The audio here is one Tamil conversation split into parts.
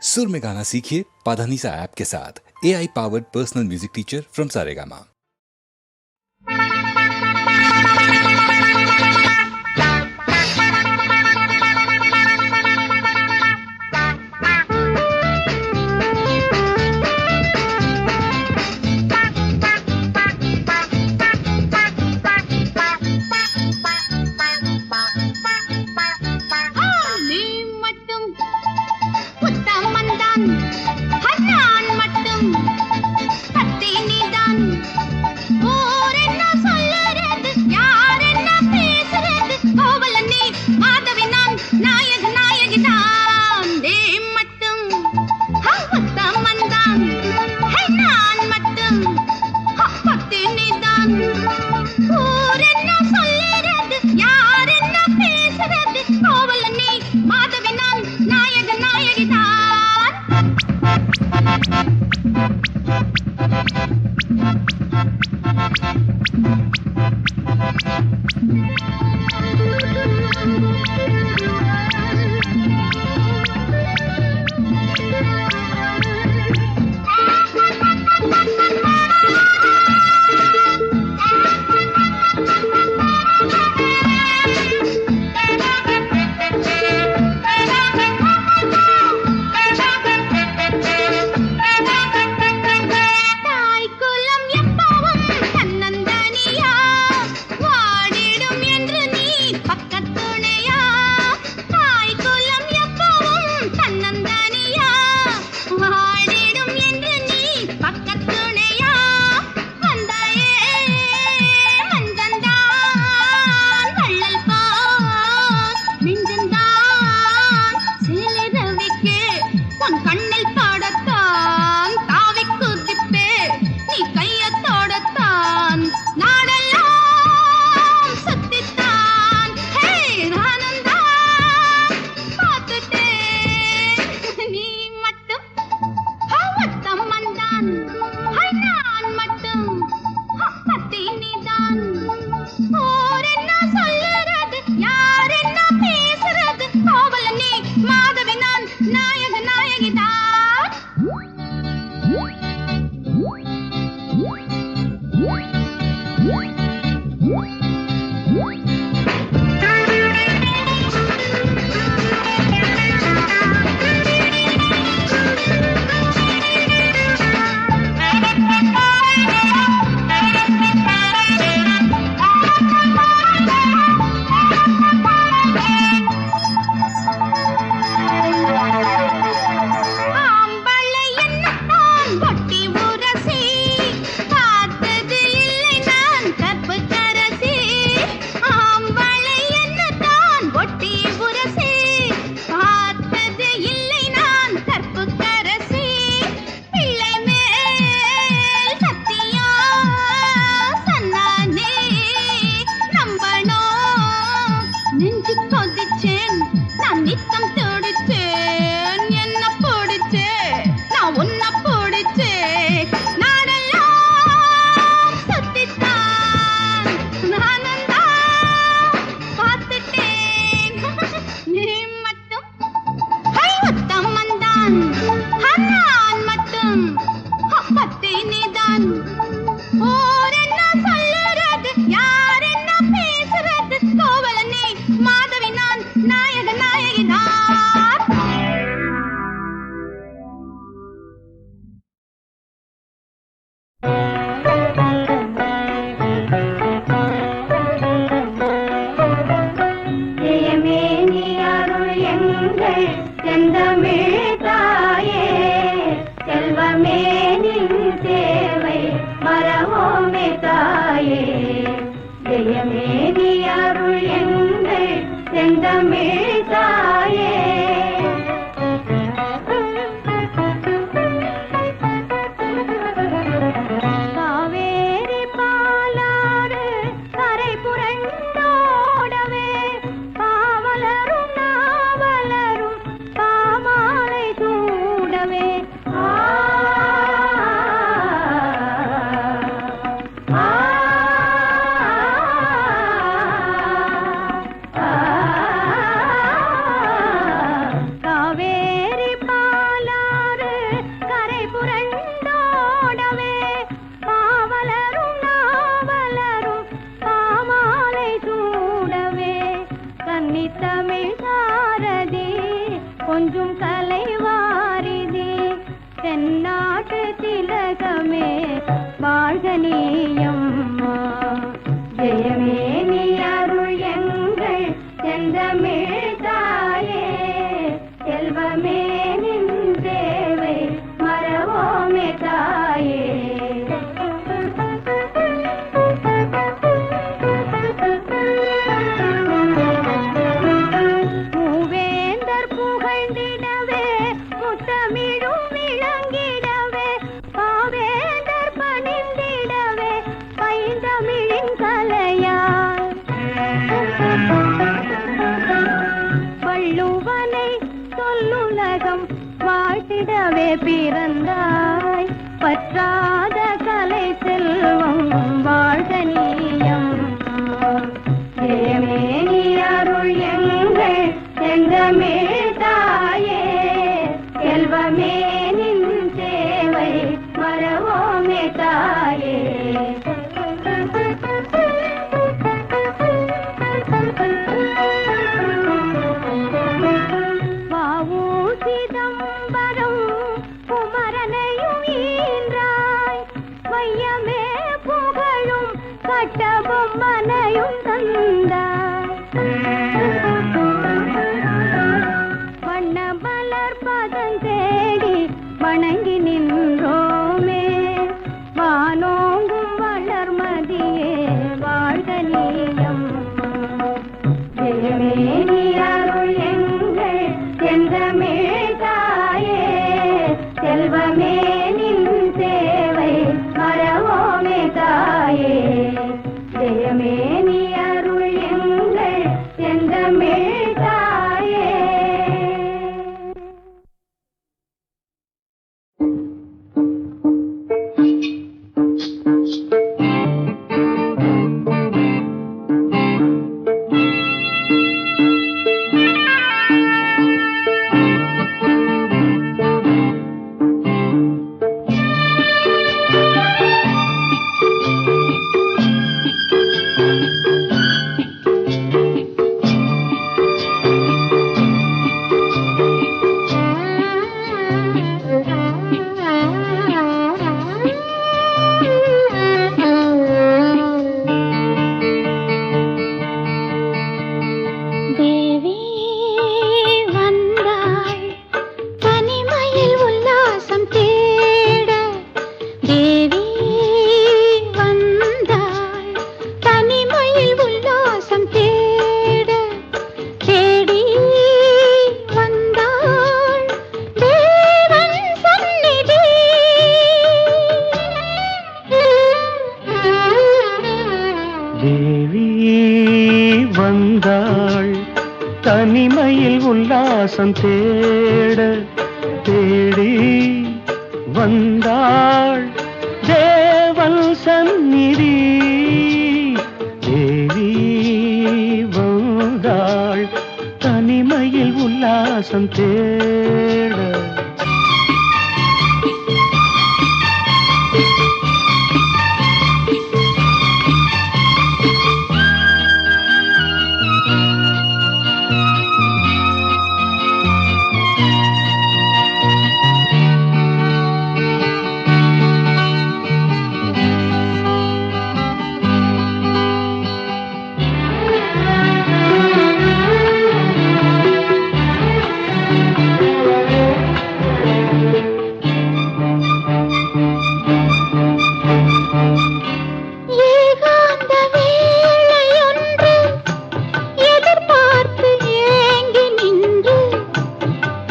सुर में गाना सीखिए पाधानीसा ऐप के साथ। AI powered personal music teacher from Saregama. ah கலைவாரிதே தென்னாட்டு திலகமே வாழ்க நீயம்மா. ஜெயமே நீ அருள் எங்கள் செந்தமிழ் தாயே, செல்வமே நின் தேவை மறவோமே தாயே. மூவேந்தர் புகழ்ந்திடவே முத்தமிழும் விளங்கிடவே பாவேந்தர் பணிந்திடவே பைந்தமிழின் கலையாய் வள்ளுவனை சொல்லுலகம் வாழ்த்திடவே பிறந்தாய். பற்றாத கலை செல்வம் வாழ்க நீயம்மா. ஜெயமே நீ அருள் எங்கள் செந்தமிழ் தாயே, செல்வமே நின் சேவை மறவோமே தாயே. வாவூ சிதம்பரம் குமரனையும் ஈன்றாய், வையமே புகழும் கட்டபொம்மனையும் தந்தாய். வண்ண மலர் பதம் தேடி வணங்கி நின்றோமே, வானோங்கும் வளர்மதியே வாழ்க நீயம்மா. ஜெயமே நீ அருள் எங்கள் செந்தமிழ் தாயே, செல்வமே நின் சேவை மறவோமே தாயே. ஜெயமே நீ அருள் எங்கள் செந்தமிழ் தாயே. தேவி வந்தாள் தனிமையில் உல்லாசம் தேட, தேவி வந்தாள் தனிமையில் உல்லாசம் தேட, தேடி வந்தாள் தேவன் சந்நிதி. தேவி வந்தாள் தனிமையில் உல்லாசம் தேட, தேடி வந்தாள் தேவன் சந்நிதி. தேவி வந்தாள் தனிமையில் உல்லாசம் தேட. ஏகாந்த வேளையொன்று எதிர்பார்த்து ஏங்கி நின்று,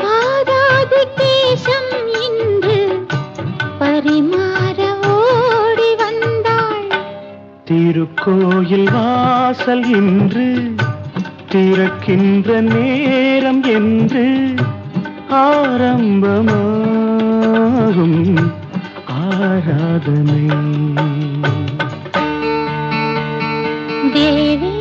பாதாதி தேசம் இன்று பரிமாற ஓடி வந்தாள். திருக்கோயில் வாசல் இன்று திறக்கின்ற நேரம் என்று ஆரம்பமாகும் ஆராதனை. தேவி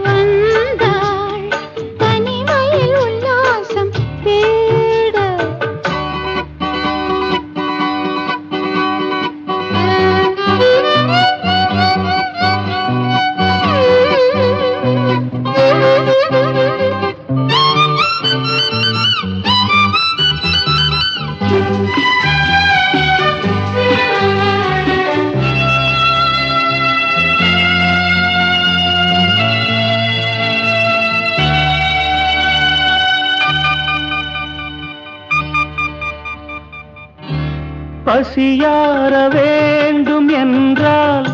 வந்தாள் தனிமையில் உல்லாசம் தேட. பசியார வேண்டும் என்றால்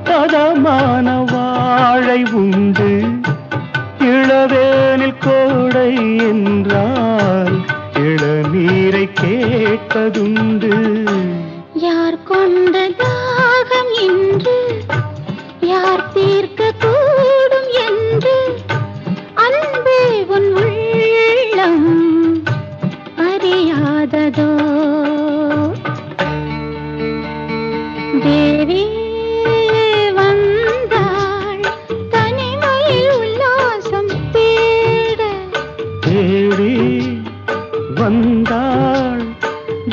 பதமான வாழை உண்டு, இளவேனில் கோடை என்றால் இளநீரை கேட்பதுண்டு. யார் கொண்ட தாகம் என்று யார் தீர்க்க கூடும் என்று அன்பே உன் உள்ளம் அறியாததோ. தேவி வந்தாள் தனிமையில் உல்லாசம் தேட, தேடி வந்தாள்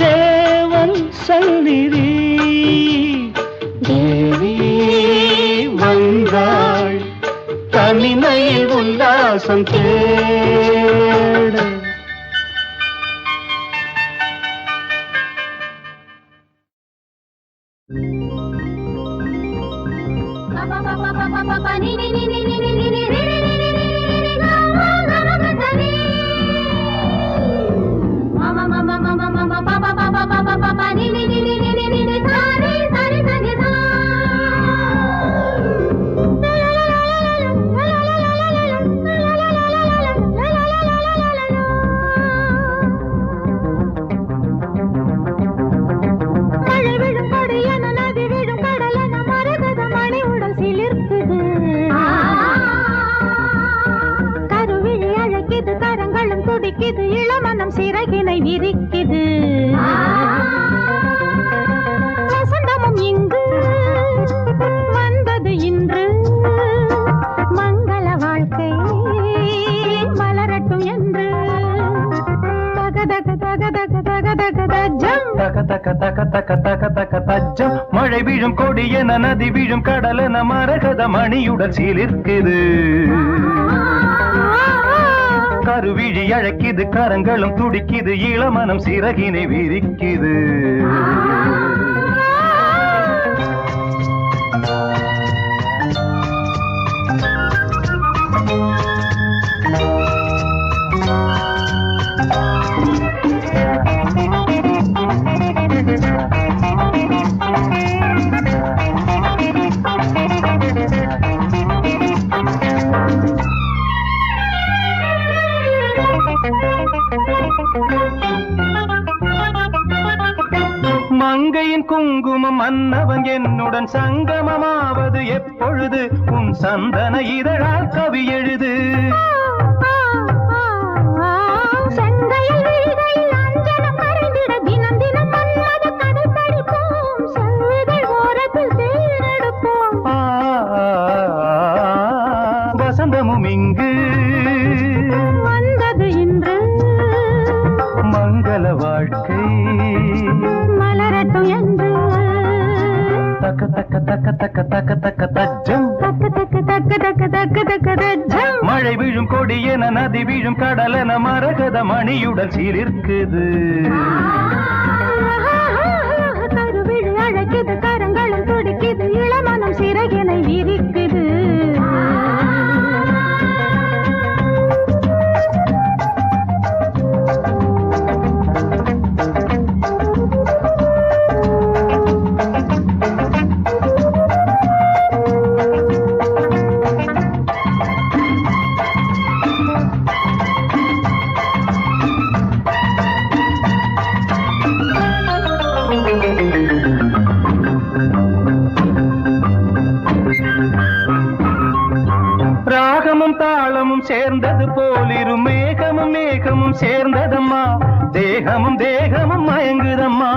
தேவன் சந்நிதி. தேவி வந்தாள் தனிமையில் உல்லாசம் தேட. துடிக்குது இளமனம் சிறகினை விரிக்குது. வசந்தமும் இங்கு வந்தது இன்று, மங்கள வாழ்க்கை மலரட்டும் என்று. தகதக தகதக தகதக தஜம் தக தக தக தக தக தக தஜம். மழை வீழும் கொடி என நதி வீழும் கடல் என மரகத மணியுடன் சீலிருக்குது. கருவிழி அழைக்குது கரங்களும் துடிக்குது இளமனம் சிறகினை விரிக்குது. மங்கையின் குங்குமம் மன்னவன் என்னுடன் சங்கமமாவது எப்பொழுது? உன் சந்தன இதழால் கவி எழுது. வசந்தமும் இங்கு வந்தது இன்று, மங்கள வாழ்க்கை மலரட்டும் என்று. தக்க தக்க தக்க தக்க தக்க தக்க தஜம் தக்க தக்க தக்க தக்க தக்க தக்க தஜம். மழை வீழும் கொடி என நதி வீழும் கடல் என மரகத மணியுடன் சீலிருக்குது. கருவிழி அழைக்குது கரங்களும் துடிக்குது இளமனம் சிறகினை விரிக்குது. ராகமும் தாளமும் சேர்ந்தது போலிரு மேகமும் மேகமும் சேர்ந்ததம்மா, தேகமும் தேகமும் மயங்குதம்மா.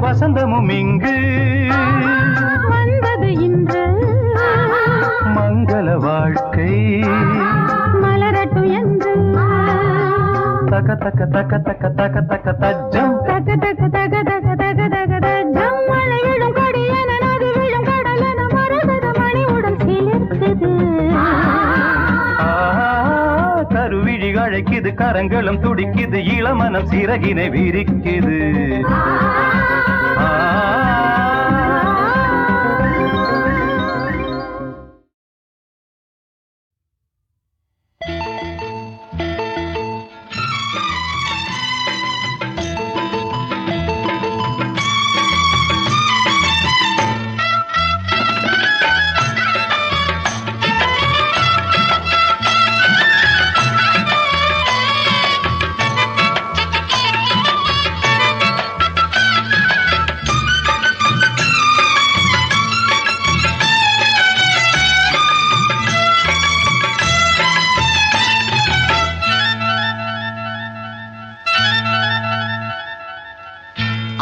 வசந்தமும் இங்கு வந்தது இன்று, மங்கள வாழ்க்கை மலரட்டும் என்று. தக்க தக்க தக்க தக்க தக்க தக்க தஜம் தக தக தக தக தக தக தஜம். மழை விழும் கொடி என நதி விழும் கடல் என மரகத மணியுடன் சிலிர்க்குது. கருவிழி அழைக்குது கரங்களும் துடிக்குது இளமனம் சிறகினை விரிக்குது.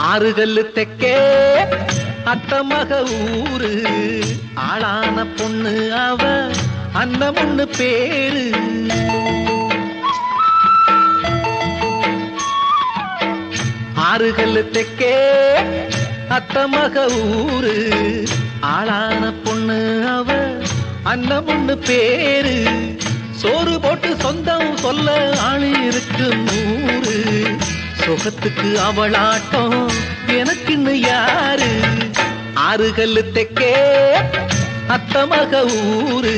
ஆறுகல்லு தெக்கே அத்தமக ஊரு ஆளான பொண்ணு அவ அன்னமுன்னு பேரு. ஆறுகல்லு தெக்கே அத்தமக ஊரு ஆளான பொண்ணு அவ அன்னமுன்னு பேரு. சோறு போட்டு சொந்தம் சொல்ல ஆளு இருக்கு நூறு. சுகத்துக்கு அவளாட்டம் எனக்கு இன்னும் யாரு. ஆறுகல்லு தெக்கே அத்தமக ஊரு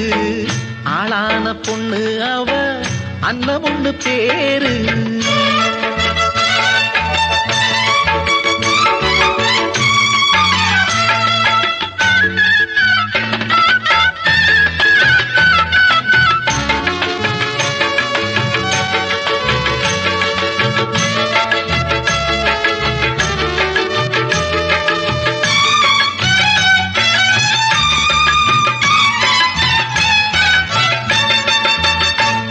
ஆளான பொண்ணு அவ அன்னமுன்னு பேரு.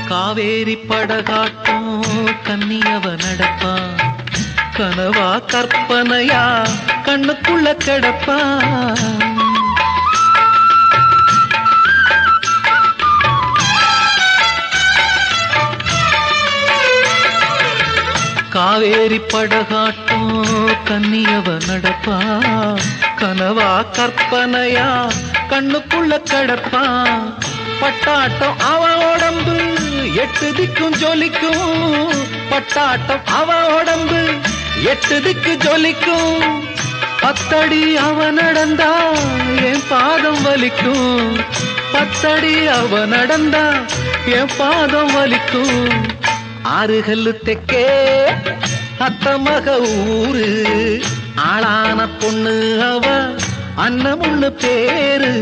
காவேரி படகாட்டும் கன்னியவ நடப்பா. கனவா கற்பனையா கண்ணுக்குள்ள கிடப்பா. காவேரி படகாட்டும் கன்னியவ நடப்பா. கனவா கற்பனையா கண்ணுக்குள்ள கிடப்பா. பட்டாட்டம் அவ உடம்பு எட்டு திக்கும் ஜொலிக்கும். பட்டாட்டம் அவ உடம்பு எட்டு திக்கு ஜொலிக்கும். பத்தடி அவ நடந்தா என் பாதம் வலிக்கும். பத்தடி அவ நடந்தா என் பாதம் வலிக்கும். ஆறுகல்லு தெக்கே அத்தமக ஊரு ஆளான பொண்ணு அவ அன்னமுன்னு பேரு.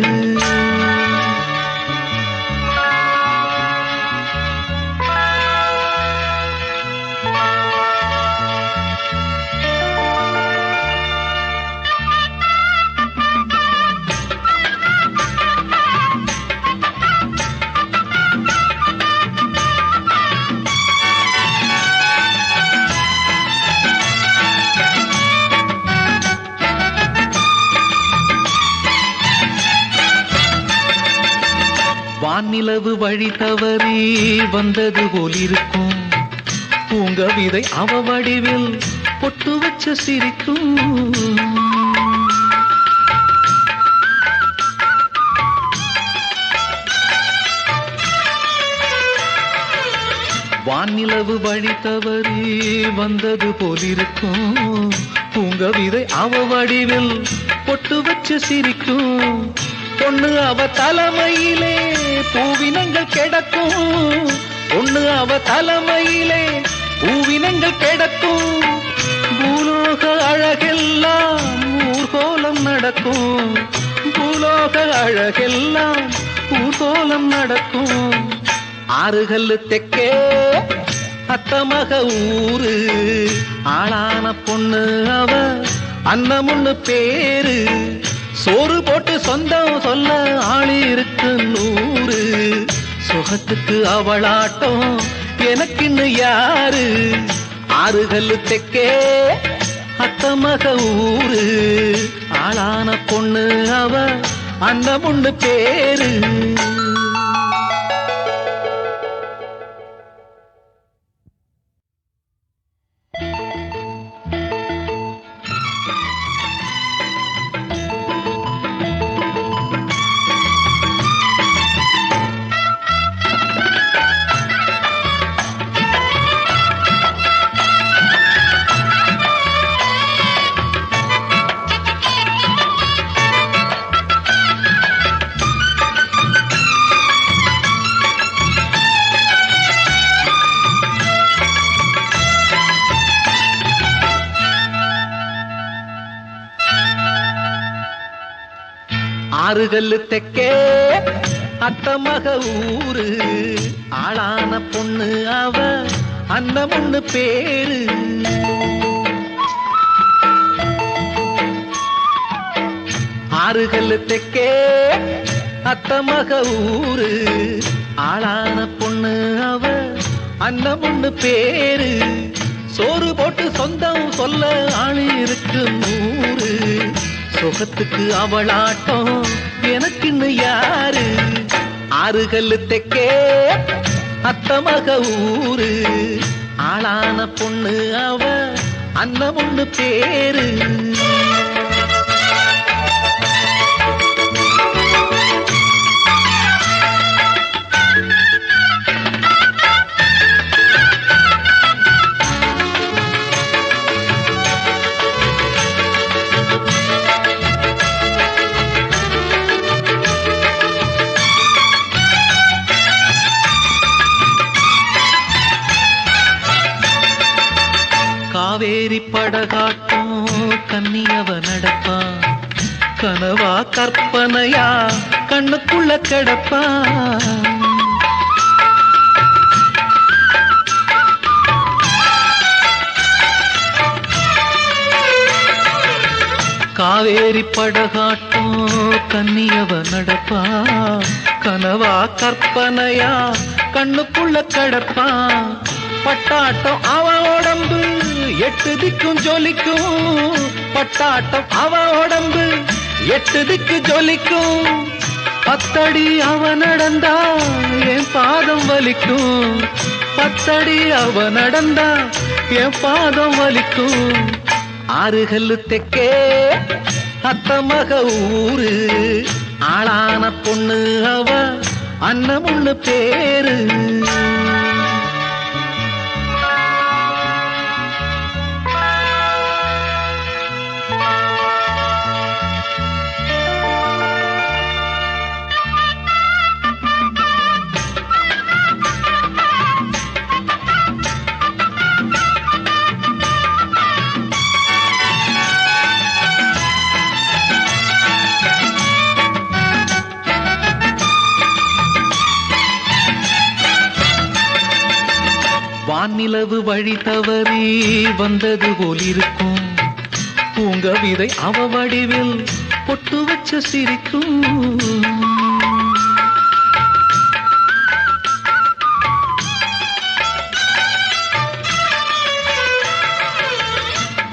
வானிலவு வழி தவறி வந்தது போல் இருக்கும். பூங்க விதை அவ வடிவில் பொட்டு வச்ச சிரிக்கும். வானிலவு வழி தவறி வந்தது போல் இருக்கும். பூங்க விதை அவ வடிவில் பொட்டு வச்ச சிரிக்கும். பொண்ணு அவ தலைமையிலே பூவினங்கள் கிடக்கும். பொண்ணு அவ தலைமையிலே பூவினங்கள் கிடக்கும். பூலோக அழகெல்லாம் ஊர்கோலம் நடக்கும். பூலோக அழகெல்லாம் ஊர்கோலம் நடக்கும். ஆறுகல்லு தெக்கே அத்தமக ஊரு ஆளான பொண்ணு அவ அன்னமுன்னு பேரு. சோறு போட்டு சொந்தம் சொல்ல ஆளி இருக்கு நூறு. சுகத்துக்கு அவளாட்டம் எனக்கு இன்னும் யாரு. ஆறுகல்லு தெக்கே அத்தமக ஊரு ஆளான பொண்ணு அவ அன்னமுன்னு பேரு. ஆறுகல்லு தெக்கே அத்தமக ஊரு ஆளான பொண்ணு அவ அன்னமுன்னு பேரு. ஆறுகல்லு தெக்கே அத்தமக ஊரு ஆளான பொண்ணு அவ அன்னமுன்னு பேரு. சோறு போட்டு சொந்தம் சொல்ல ஆளு இருக்கு 100. சுகத்துக்கு அவளாட்டம் எனக்குன்னு யாரு? ஆறுகல்லு தெக்கே அத்தமக ஊரு. ஆளான பொண்ணு அவ அண்ணன் ஒண்ணு பேரு. காவேரி படகாட்டம் கன்னியவ நடப்பா. கனவா கற்பனையா கண்ணுக்குள்ள கிடப்பா. காவேரி படகாட்டம் கன்னியவ நடப்பா. கனவா கற்பனையா கண்ணுக்குள்ள கிடப்பா. பட்டாட்டம் அவ உடம்பு 8 திக்கும் ஜொலிக்கும். பட்டாட்டம் அவ உடம்பு 8 திக்கு ஜொலிக்கும். 10 அடி அவ நடந்தா என் பாதம் வலிக்கும். 10 அடி அவ நடந்தா என் பாதம் வலிக்கும். ஆறுகல்லு தெக்கே அத்தமக ஊரு. ஆளான பொண்ணு அவ அண்ணன் ஒண்ணு பேரு. வானிலவு வழி தவறி வந்தது போலிருக்கும். பூங்க விதை அவ வடிவில் பொட்டு வச்ச சிரிக்கும்.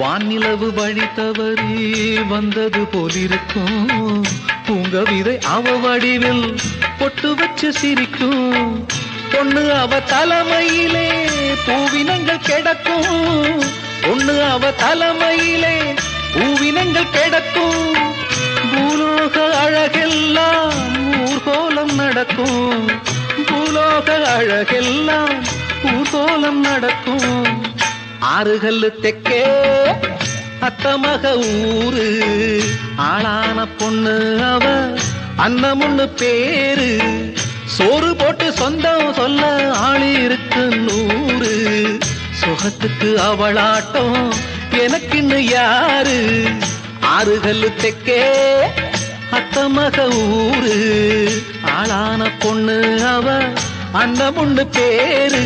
வானிலவு வழி தவறி வந்தது போலிருக்கும். பூங்க விதை அவ வடிவில் பொட்டு வச்ச சிரிக்கும். பொண்ணு அவ தலைமையிலே பூவினங்கள் கிடக்கும். பொண்ணு அவ தலைமையிலே பூவினங்கள் கிடக்கும். பூலோக அழகெல்லாம் ஊர்கோலம் நடக்கும். பூலோக அழகெல்லாம் ஊர்கோலம் நடக்கும். ஆறுகல்லு தெக்கே அத்தமக ஊரு. ஆளான பொண்ணு அவ அண்ணன் ஒண்ணு பேரு. சோறு போட்டு சொந்தம் சொல்ல ஆளு இருக்கு 100. சுகத்துக்கு அவளாட்டம் எனக்குன்னு யாரு? ஆறுகல்லு தெக்கே அத்தமக ஊரு. ஆளான பொண்ணு அவ அண்ணன் ஒண்ணு பேரு.